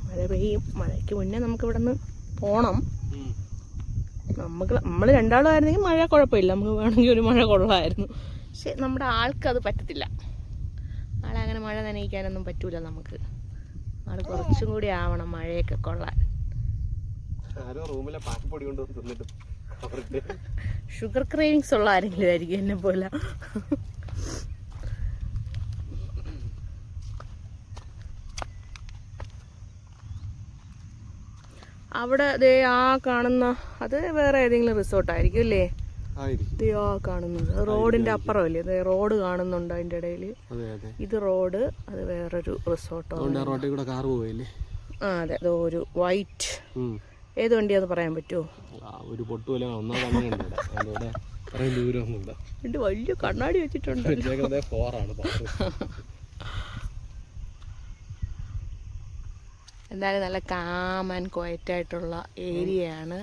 മഴ പെയ്യും. മഴയ്ക്ക് മുന്നേ നമുക്ക് ഇവിടെ നിന്ന് പോണം. നമ്മൾ രണ്ടാളും ആയിരുന്നെങ്കിൽ മഴ കുഴപ്പമില്ല, നമുക്ക് വേണമെങ്കിൽ ഒരു മഴ കൊള്ളാമായിരുന്നു. പക്ഷെ നമ്മുടെ ആൾക്കത് പറ്റത്തില്ല. ആളങ്ങനെ മഴ നനയിക്കാനൊന്നും പറ്റൂല നമുക്ക്. ആൾ കുറച്ചും കൂടി ആവണം മഴയൊക്കെ കൊള്ളാൻ. ഷുഗർ ക്രേവിങ്സ് ഉള്ള ആരെങ്കിലും ആയിരിക്കും എന്നെ പോലെ. അവിടെ ദേ ആ കാണുന്ന അത് വേറെ ഏതെങ്കിലും റിസോർട്ടായിരിക്കും അല്ലേ? ആ കാണുന്നത് റോഡിന്റെ അപ്പുറമല്ലേ? അതെ, റോഡ് കാണുന്നുണ്ട് അതിന്റെ ഇടയിൽ. ഇത് റോഡ്, അത് വേറൊരു റിസോർട്ടോ. ആ അതെ, അതോ ഒരു വൈറ്റ്. ഏത് വണ്ടിയാന്ന് പറയാൻ പറ്റുമോ? വലിയ കണ്ണാടി വെച്ചിട്ടുണ്ട്. എന്തായാലും നല്ല കാം ആൻഡ് ക്വയറ്റ് ആയിട്ടുള്ള ഏരിയയാണ്.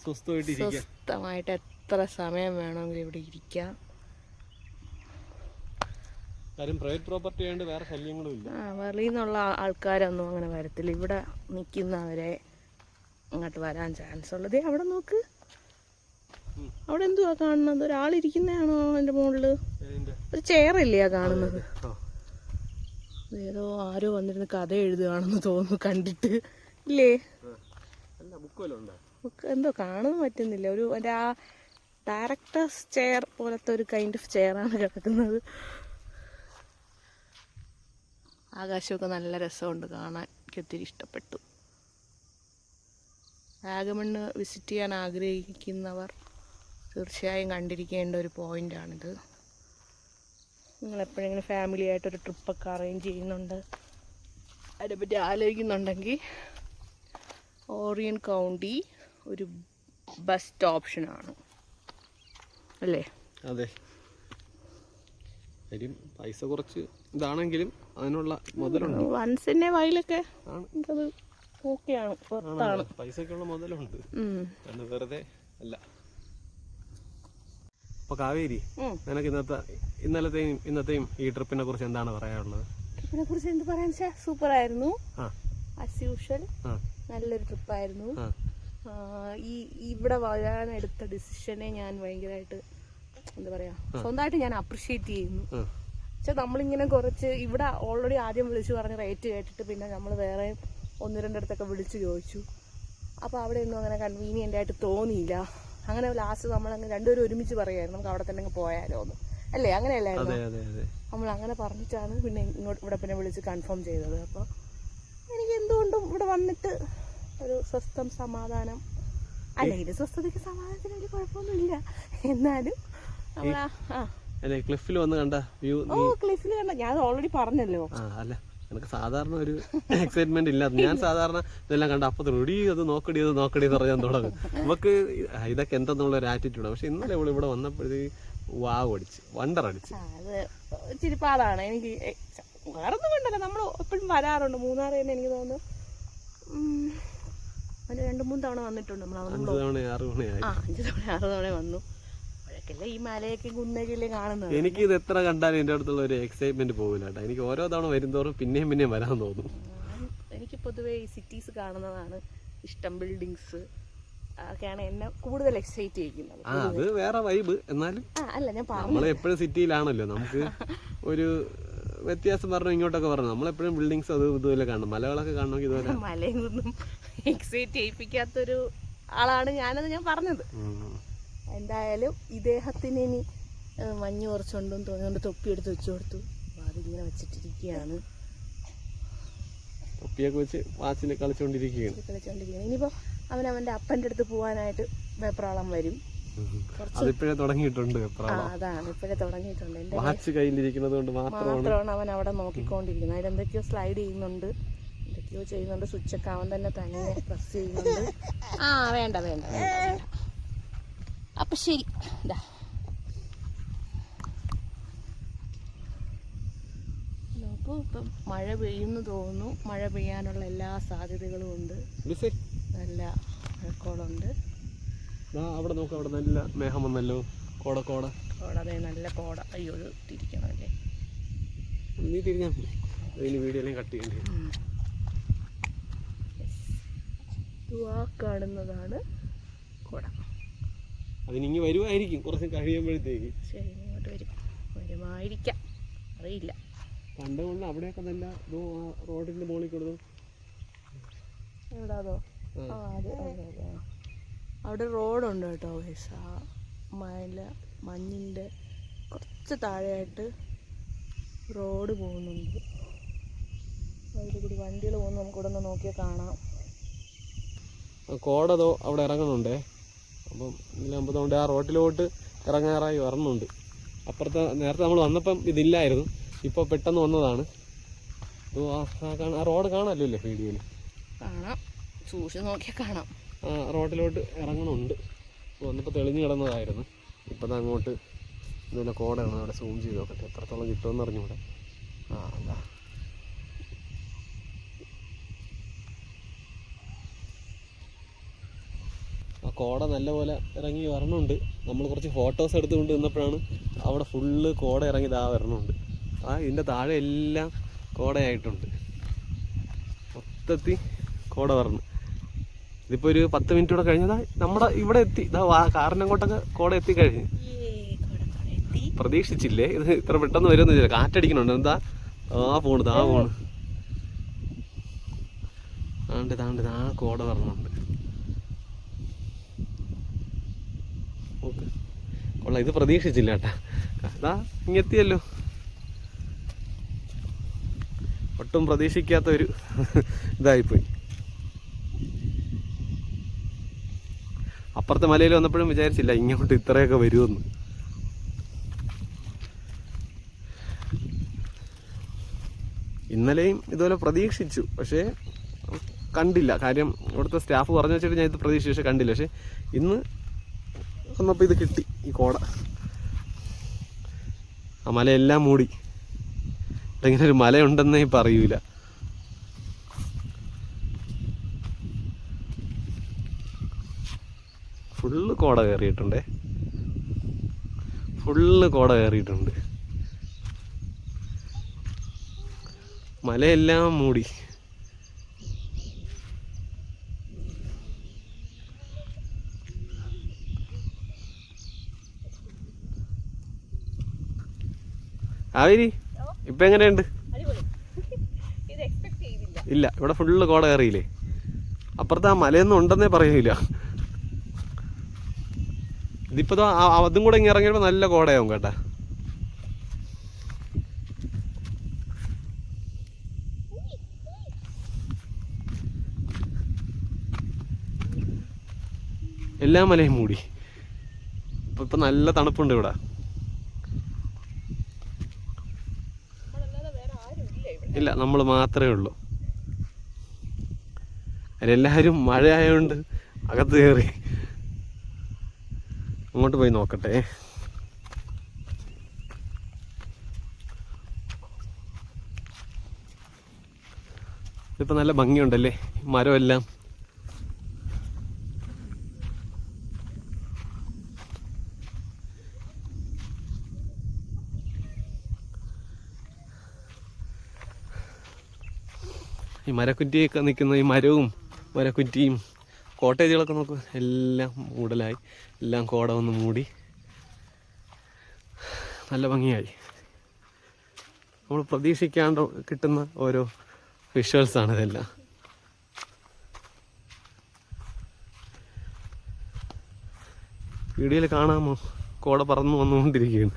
സ്വസ്ഥമായിട്ട് എത്ര സമയം വേണമെങ്കിലും ഇവിടെ ഇരിക്കാം. വെളിയിൽ നിന്നുള്ള ആൾക്കാരൊന്നും അങ്ങനെ വരത്തില്ല. ഇവിടെ നിൽക്കുന്നവരെ അങ്ങോട്ട് വരാൻ ചാൻസ് ഉള്ളത്. അവിടെ നോക്ക്, അവിടെ എന്തുവാ കാണുന്നത്? ഒരാളിരിക്കുന്നതാണോ അതിൻ്റെ മുകളില്? ഒരു ചെയറില്ലേ ആ കാണുന്നത്? ഏതോ ആരോ വന്നിരുന്ന് കഥ എഴുതുകയാണെന്ന് തോന്നുന്നു കണ്ടിട്ട്, ഇല്ലേ? ബുക്ക് എന്തോ കാണാൻ പറ്റുന്നില്ല. ഒരു ആ ഡയറക്ടേഴ്സ് ചെയർ പോലത്തെ ഒരു കൈൻഡ് ഓഫ് ചെയറാണ് കിടക്കുന്നത്. ആകാശമൊക്കെ നല്ല രസമുണ്ട് കാണാൻ. എനിക്ക് ഒത്തിരി ഇഷ്ടപ്പെട്ടു. വാഗമണ് വിസിറ്റ് ചെയ്യാൻ ആഗ്രഹിക്കുന്നവർ തീർച്ചയായും കണ്ടിരിക്കേണ്ട ഒരു പോയിൻ്റാണിത്. നിങ്ങളെപ്പോഴെങ്കിലും ഫാമിലി ആയിട്ടൊരു ട്രിപ്പൊക്കെ അറേഞ്ച് ചെയ്യുന്നുണ്ട്, അതിനെപ്പറ്റി ആലോചിക്കുന്നുണ്ടെങ്കിൽ ഓറിയൻ കൗണ്ടി ഒരു ബെസ്റ്റ് ഓപ്ഷനാണ്, അല്ലേ? അതെ, പൈസ കുറച്ച് ഇതാണെങ്കിലും അതിനുള്ള മുതലുണ്ട്. വൺസ് ഇൻ എ വൈലൊക്കെ നമുക്കത് ഓക്കെയാണ്, പുറത്താണ്. പൈസക്കുള്ള മുതലുണ്ട്, വെറുതെ അല്ല. അപ്പൊ കാവേരി, നിനക്ക് ഇന്നലത്തെയും ഇന്നത്തെയും ഈ ട്രിപ്പിനെ കുറിച്ച് എന്താണ് പറയാനുള്ളത്? ട്രിപ്പിനെ കുറിച്ച് എന്ത് പറയാൻ, സൂപ്പർ ആയിരുന്നു. ആസ് യൂഷ്വൽ നല്ലൊരു ട്രിപ്പായിരുന്നു. ഇവിടെ വരാനെടുത്ത ഡിസിഷനെ ഞാൻ ഭയങ്കരമായിട്ട് എന്താ പറയാ, സ്വന്തമായിട്ട് ഞാൻ അപ്രിഷ്യേറ്റ് ചെയ്യുന്നു. പക്ഷെ നമ്മളിങ്ങനെ കുറച്ച് ഇവിടെ ഓൾറെഡി ആദ്യം വിളിച്ചു പറഞ്ഞ് റേറ്റ് കേട്ടിട്ട് പിന്നെ നമ്മൾ വേറെ ഒന്ന് രണ്ടിടത്തൊക്കെ വിളിച്ച് ചോദിച്ചു. അപ്പോൾ അവിടെ ഒന്നും അങ്ങനെ കൺവീനിയൻ്റ് ആയിട്ട് തോന്നിയില്ല. അങ്ങനെ ലാസ്റ്റ് നമ്മളങ്ങ് രണ്ടുപേരും ഒരുമിച്ച് പറയുമായിരുന്നു നമുക്ക് അവിടെ തന്നെ പോയാലോ എന്ന്. അല്ലേ? അങ്ങനെയല്ലായിരുന്നു? അതെ അതെ അതെ. നമ്മൾ അങ്ങനെ പറഞ്ഞിട്ടാണ് പിന്നെ ഇവിടെ പിന്നെ വിളിച്ച് കൺഫേം ചെയ്തത്. അപ്പോൾ എനിക്ക് എന്തുകൊണ്ടും ഇവിടെ വന്നിട്ട് ഒരു സ്വസ്ഥം സമാധാനം, അല്ല ഇത് സ്വസ്ഥതയ്ക്ക് സമാധാനത്തിന് വലിയ കുഴപ്പമൊന്നുമില്ല, എന്നാലും നമ്മളാ ക്ലിഫിൽ വന്ന് കണ്ട വ്യൂ. ക്ലിഫിൽ കണ്ട, ഞാൻ ഓൾറെഡി പറഞ്ഞല്ലോ. അല്ല എനിക്ക് സാധാരണ ഒരു എക്സൈറ്റ്മെന്റ് ഇല്ല. ഞാൻ സാധാരണ ഇതെല്ലാം കണ്ട അപ്പൊ റെഡി അത് നോക്കടി എന്ന് പറഞ്ഞാൽ തുടങ്ങും. നമുക്ക് ഇതൊക്കെ എന്തെന്നുള്ള ഒരു ആറ്റിറ്റ്യൂഡാണ്. പക്ഷെ ഇന്നലെ ഇവിടെ വന്നപ്പോഴത്തേക്ക് വാവ് അടിച്ച് വണ്ടർ അടിച്ച്. അത് ഇച്ചിരി പാടാണ് എനിക്ക്. വേറെ ഒന്നും കൊണ്ടല്ല, നമ്മൾ എപ്പോഴും വരാറുണ്ട്. മൂന്നാർ തന്നെ എനിക്ക് തോന്നുന്നു 2-3 തവണ വന്നിട്ടുണ്ട്. നമ്മൾ 5 തവണ 6 തവണയായി. 5 തവണ 6 തവണ വന്നു. അപ്പോഴൊക്കെയല്ലേ ഈ മലയൊക്കെ കുന്നൊക്കെയല്ലേ കാണുന്നത്. എനിക്ക് ഇത് എത്ര കണ്ടാലും എൻ്റെ അടുത്തുള്ള ഒരു എക്സൈറ്റ്മെന്റ് പോകില്ല കേട്ടോ. എനിക്ക് ഓരോ തവണ വരുന്നതോറും പിന്നെയും വരാൻ തോന്നും. എനിക്ക് പൊതുവേ ഈ സിറ്റീസ് കാണുന്നതാണ് ഇഷ്ടം. ബിൽഡിങ്സ് ഒക്കെയാണ് എന്നെ കൂടുതൽ എക്സൈറ്റ് ചെയ്യിക്കുന്നത്. അത് വേറെ വൈബ്. എന്നാലും അല്ല, ഞാൻ നമ്മൾ എപ്പോഴും സിറ്റിയിലാണല്ലോ, നമുക്ക് ഒരു വ്യത്യാസം പറഞ്ഞു ഇങ്ങോട്ടൊക്കെ പറഞ്ഞു. നമ്മളെപ്പോഴും ബിൽഡിങ്സ് അത് ഇതുപോലെ കാണണം. മലകളൊക്കെ കാണണമെങ്കിൽ ഇതുപോലെ മലയൊന്നും എക്സൈറ്റ് ചെയ്യിപ്പിക്കാത്തൊരു ആളാണ് ഞാനത് ഞാൻ പറഞ്ഞത്. എന്തായാലും ഇദ്ദേഹത്തിന് ഇനി മഞ്ഞ് കുറച്ചുകൊണ്ടും തോന്നിയോണ്ട് തൊപ്പി എടുത്ത് വെച്ചു കൊടുത്തു. അതിങ്ങനെ വെച്ചിട്ടിരിക്കുകയാണ്. തൊപ്പിയൊക്കെ വെച്ച് വാച്ചിനെ കളിച്ചോണ്ടിരിക്കുകയാണ്. ഇനിയിപ്പോ അവൻ്റെ അപ്പൻ്റെ അടുത്ത് പോകാനായിട്ട് വെപ്രാളം വരും. അതിപ്പോഴേ തുടങ്ങിയിട്ടുണ്ട്. അതാണ് ഇപ്പോഴേ തുടങ്ങിയിട്ടുണ്ട്. എന്റെ വാച്ച് കയ്യിലിരിക്കുന്നത് കൊണ്ട് മാത്രമാണ് അവൻ അവിടെ നോക്കിക്കൊണ്ടിരിക്കുന്നത്. അതിലെന്തൊക്കെയോ സ്ലൈഡ് ചെയ്യുന്നുണ്ട്, എന്തൊക്കെയോ ചെയ്യുന്നുണ്ട്. സ്വിച്ചൊക്കെ അവൻ തന്നെ പ്രസ് ചെയ്യുന്നുണ്ട്. വേണ്ട വേണ്ട വേണ്ട. അപ്പൊ ശരി. നോക്കൂ, ഇപ്പം മഴ പെയ്യുന്നു തോന്നുന്നു. മഴ പെയ്യാനുള്ള എല്ലാ സാധ്യതകളും ഉണ്ട്. നല്ല മഴക്കോളുണ്ട്. അവിടെ നോക്കാം, അവിടെ നല്ല മേഘം വന്നല്ലോ. കോട അതെ, നല്ല കോട. അയ്യോ, ഇത് തിരിക്കണമല്ലേ? നീ തിരിഞ്ഞാ വീഡിയോ എല്ലാം കട്ട് ചെയ്യണ്ടേ? കാണുന്നതാണ് കോട. അതിനിങ്ങി വരുമായിരിക്കും കുറച്ച് കഴിയുമ്പോഴത്തേക്ക്. ശരി, ഇങ്ങോട്ട് വരുമായിരിക്കാം, അറിയില്ല. പണ്ട് കൊണ്ട് അവിടെയൊക്കെ നല്ല റോഡിന്റെ മുകളിൽ കൊടുത്തു. എവിടാതോ? അതെ, അവിടെ റോഡുണ്ട് കേട്ടോ. മഞ്ഞിൻ്റെ കുറച്ച് താഴെയായിട്ട് റോഡ് പോകുന്നുണ്ട്. അതിൽ കൂടി വണ്ടികൾ പോകുന്നു. നമുക്കിവിടെ ഒന്ന് നോക്കിയാൽ കാണാം. കോടതോ അവിടെ ഇറങ്ങുന്നുണ്ടേ. അപ്പം ഇതിലാകുമ്പോൾ ആ റോട്ടിലോട്ട് ഇറങ്ങാറായി വരണുണ്ട്. അപ്പുറത്തെ നേരത്തെ നമ്മൾ വന്നപ്പം ഇതില്ലായിരുന്നു, ഇപ്പോൾ പെട്ടെന്ന് വന്നതാണ്. ആ റോഡ് കാണാമല്ലോ അല്ലേ വീഡിയോയിൽ? കാണാം, സൂക്ഷിച്ച് നോക്കിയാൽ കാണാം. റോഡിലോട്ട് ഇറങ്ങണുണ്ട്. വന്നപ്പോൾ തെളിഞ്ഞു കിടന്നതായിരുന്നു. ഇപ്പം അങ്ങോട്ട് ഇതുപോലെ കോടയാണ്. അവിടെ സൂം ചെയ്ത് നോക്കട്ടെ എത്രത്തോളം കിട്ടുമെന്ന് അറിഞ്ഞൂടെ. അതാ ആ കോട നല്ലപോലെ ഇറങ്ങി വരണുണ്ട്. നമ്മൾ കുറച്ച് ഫോട്ടോസ് എടുത്തുകൊണ്ട് നിന്നപ്പോഴാണ് അവിടെ ഫുള്ള് കോട ഇറങ്ങി വരണുണ്ട്. ഇതിൻ്റെ താഴെ എല്ലാം കോടയായിട്ടുണ്ട്. മൊത്തത്തിൽ കോട വരണം. ഇതിപ്പോൾ ഒരു 10 മിനിറ്റ് കൂടെ കഴിഞ്ഞതാ നമ്മുടെ ഇവിടെ എത്തി. കാറിനങ്ങോട്ടൊക്കെ കോട എത്തിക്കഴിഞ്ഞു. പ്രതീക്ഷിച്ചില്ലേ ഇത് ഇത്ര പെട്ടെന്ന് വരുമെന്ന്. കാറ്റടിക്കണുണ്ട്. എന്താ പോണ് താണ്ട് കോട വരണുണ്ട്. ഓക്കെ, കൊള്ളാം. ഇത് പ്രതീക്ഷിച്ചില്ല കേട്ടാ. ഇങ്ങെത്തിയല്ലോ. ഒട്ടും പ്രതീക്ഷിക്കാത്തൊരു ഇതായിപ്പോയി. അപ്പുറത്തെ മലയിൽ വന്നപ്പോഴും വിചാരിച്ചില്ല ഇങ്ങോട്ട് ഇത്രയൊക്കെ വരുമെന്ന്. ഇന്നലെയും ഇതുപോലെ പ്രതീക്ഷിച്ചു, പക്ഷേ കണ്ടില്ല. കാര്യം ഇവിടുത്തെ സ്റ്റാഫ് പറഞ്ഞു വെച്ചിട്ട് ഞാൻ ഇത് പ്രതീക്ഷിച്ചു, പക്ഷെ കണ്ടില്ല. പക്ഷെ ഇന്ന് വന്നപ്പോൾ ഇത് കിട്ടി, ഈ കോട. ആ മലയെല്ലാം മൂടി. ഇങ്ങനെ ഒരു മലയുണ്ടെന്നേ ഇപ്പം അറിയൂല. ഫുള്ള് കോട കയറിയിട്ടുണ്ടേ. മലയെല്ലാം മൂടി. ആവരി ഇപ്പൊ എങ്ങനെയുണ്ട്? ഇല്ല, ഇവിടെ ഫുള്ള് കോട കയറിയില്ലേ. അപ്പുറത്ത് ആ മലയൊന്നും ഉണ്ടെന്നേ പറയൂല. ഇതിപ്പോ അതും കൂടെ ഇങ്ങനെ ഇറങ്ങിയപ്പോ നല്ല കോടയാവും കേട്ടാ. എല്ലാ മലയും മൂടി. ഇപ്പം നല്ല തണുപ്പുണ്ട് ഇവിടെ. ഇല്ല, നമ്മൾ മാത്രമേ ഉള്ളൂ. അതിലെല്ലാവരും മഴ ആയതുകൊണ്ട് അകത്ത് കയറി. അങ്ങോട്ട് പോയി നോക്കട്ടെ. ഇതിപ്പോൾ നല്ല ഭംഗിയുണ്ടല്ലേ മരമെല്ലാം. ഈ മരക്കുറ്റിയൊക്കെ നിൽക്കുന്ന ഈ മരവും മരക്കുറ്റിയും കോട്ടേജുകളൊക്കെ നോക്കും, എല്ലാം മൂടലായി, എല്ലാം കോട വന്ന് മൂടി നല്ല ഭംഗിയായി. നമ്മൾ പ്രതീക്ഷിക്കാണ്ട് കിട്ടുന്ന ഓരോ വിഷ്വൽസാണ് ഇതെല്ലാം. വീഡിയോയിൽ കാണാമോ, കോട പറന്നു വന്നുകൊണ്ടിരിക്കുകയാണ്.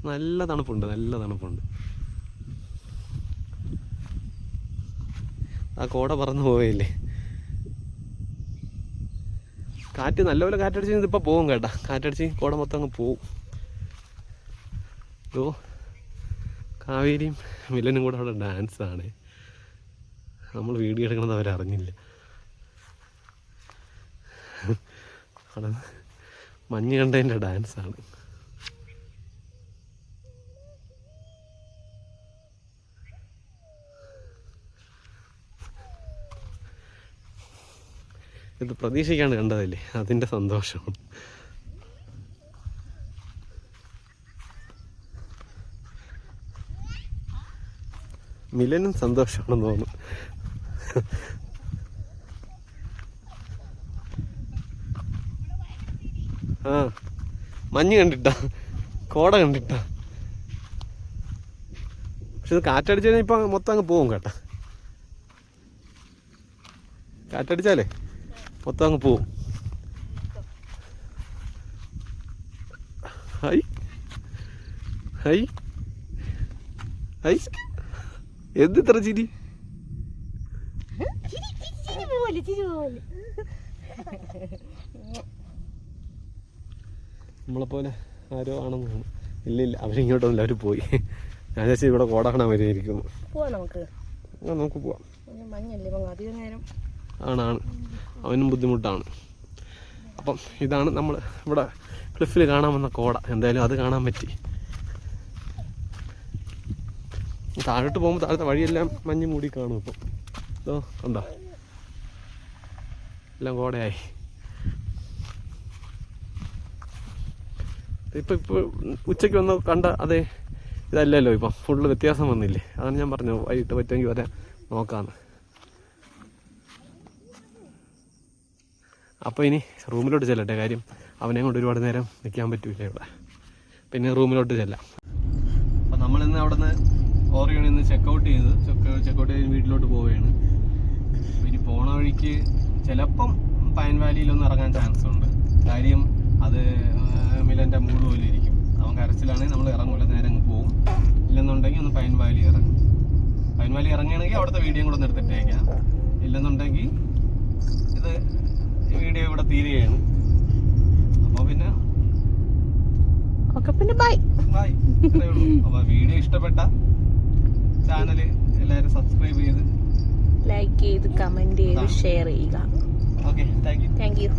നല്ല തണുപ്പുണ്ട്, നല്ല തണുപ്പുണ്ട്. ആ കോട പറന്നു പോവുകയില്ലേ. കാറ്റ് നല്ലപോലെ കാറ്റടിച്ച് ഇതിപ്പോൾ പോകും കേട്ടാ. കാറ്റടിച്ച് കോട മൊത്തം അങ്ങ് പോവും. ഓ, കാവേരിയും മിലനും കൂടെ അവിടെ ഡാൻസാണ്. നമ്മൾ വീഡിയോ എടുക്കണമെന്ന് അവരറിഞ്ഞില്ല. അവിടെ മഞ്ഞ് കണ്ടതിൻ്റെ ഡാൻസാണ്. ഇത് പ്രതീക്ഷിക്കാണ്ട് കണ്ടതല്ലേ, അതിൻ്റെ സന്തോഷമാണ്. മിലനും സന്തോഷമാണെന്ന് തോന്നുന്നു. ആ, മഞ്ഞ് കണ്ടിട്ടാ, കോട കണ്ടിട്ടാ. പക്ഷെ ഇത് കാറ്റടിച്ചു കഴിഞ്ഞാൽ ഇപ്പം മൊത്തം അങ്ങ് പോവും കേട്ടാ. കാറ്റടിച്ചാലേ മൊത്തം അങ്ങ് പോവും. ഹൈ ഹൈ ഹൈ, എന്ത് ഇത്ര ചിരി? നമ്മളെപ്പോലെ ആരോ ആണെന്ന് തോന്നുന്നു. ഇല്ലില്ല, അവരിങ്ങോട്ടൊന്നുമില്ല, അവർ പോയി. ഞാൻ ചേച്ചി ഇവിടെ കോട കാണാൻ വരുമായിരിക്കുന്നു. നമുക്ക് പോവാം. ആണാണ്, അവനും ബുദ്ധിമുട്ടാണ്. അപ്പം ഇതാണ് നമ്മൾ ഇവിടെ ക്ലിഫിൽ കാണാൻ വന്ന കോട. എന്തായാലും അത് കാണാൻ പറ്റി. താഴോട്ട് പോകുമ്പോൾ താഴത്തെ വഴിയെല്ലാം മഞ്ഞ് മൂടി കാണും. ഇപ്പം ഇതോ കണ്ടോ, എല്ലാം കോടയായി. ഇപ്പം ഉച്ചയ്ക്ക് വന്ന് കണ്ട അതേ ഇതല്ലല്ലോ, ഇപ്പം ഫുള്ള് വ്യത്യാസം വന്നില്ലേ. അതാണ് ഞാൻ പറഞ്ഞു വൈകിട്ട് പറ്റുമെങ്കിൽ വരാൻ നോക്കാമെന്ന്. അപ്പോൾ ഇനി റൂമിലോട്ട് ചെല്ലട്ടെ. കാര്യം അവനെ കൊണ്ട് ഒരുപാട് നേരം നിൽക്കാൻ പറ്റില്ല ഇവിടെ. പിന്നെ റൂമിലോട്ട് ചെല്ലാം. അപ്പോൾ നമ്മളിന്ന് അവിടെ നിന്ന് ഓറിയോണിൽ നിന്ന് ചെക്കൗട്ട് ചെയ്ത് വീട്ടിലോട്ട് പോവുകയാണ്. ഇനി പോണ വഴിക്ക് ചിലപ്പം പൈൻ വാലിയിലൊന്നും ഇറങ്ങാൻ ചാൻസ് ഉണ്ട്. കാര്യം അത് മിലൻ്റെ മൂഡ് പോലെ ഇരിക്കും. അവൻ കരച്ചിലാണെങ്കിൽ നമ്മൾ ഇറങ്ങൂല, നേരെ അങ്ങ് പോവും. ഇല്ലെന്നുണ്ടെങ്കിൽ ഒന്ന് പൈൻ വാലി ഇറങ്ങും. പൈൻ വാലി ഇറങ്ങുകയാണെങ്കിൽ അവിടുത്തെ വീഡിയോ കൂടെ ഒന്ന് എടുത്തിട്ടേക്കാം. ഇല്ലെന്നുണ്ടെങ്കിൽ ഇത് വീഡിയോ ഇവിടെ തീരുകയാണ്. അപ്പോൾ പിന്നെ ബൈ. ഇത്രയേ ഉള്ളൂ. അപ്പോൾ വീഡിയോ ഇഷ്ടപ്പെട്ട ചാനൽ എല്ലാവരും സബ്സ്ക്രൈബ് ചെയ്ത് ലൈക്ക് ചെയ്ത് കമന്റ് ചെയ്ത് ഷെയർ ചെയ്യുക. Okay, thank you.